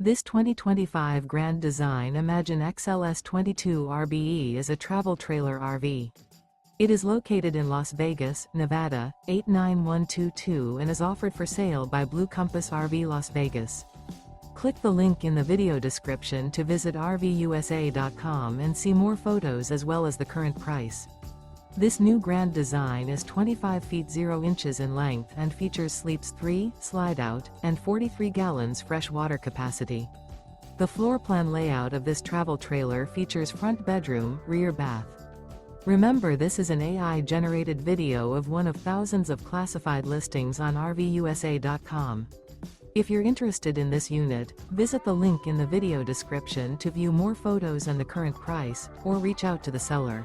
This 2025 Grand Design Imagine XLS 22 RBE is a travel trailer RV. It is located in Las Vegas, Nevada, 89122 and is offered for sale by Blue Compass RV Las Vegas. Click the link in the video description to visit RVUSA.com and see more photos as well as the current price. This new Grand Design is 25 feet 0 inches in length and features sleeps 3, Slideout, and 43 gallons fresh water capacity. The floor plan layout of this travel trailer features front bedroom, rear bath. Remember, this is an AI-generated video of one of thousands of classified listings on RVUSA.com. If you're interested in this unit, visit the link in the video description to view more photos and the current price, or reach out to the seller.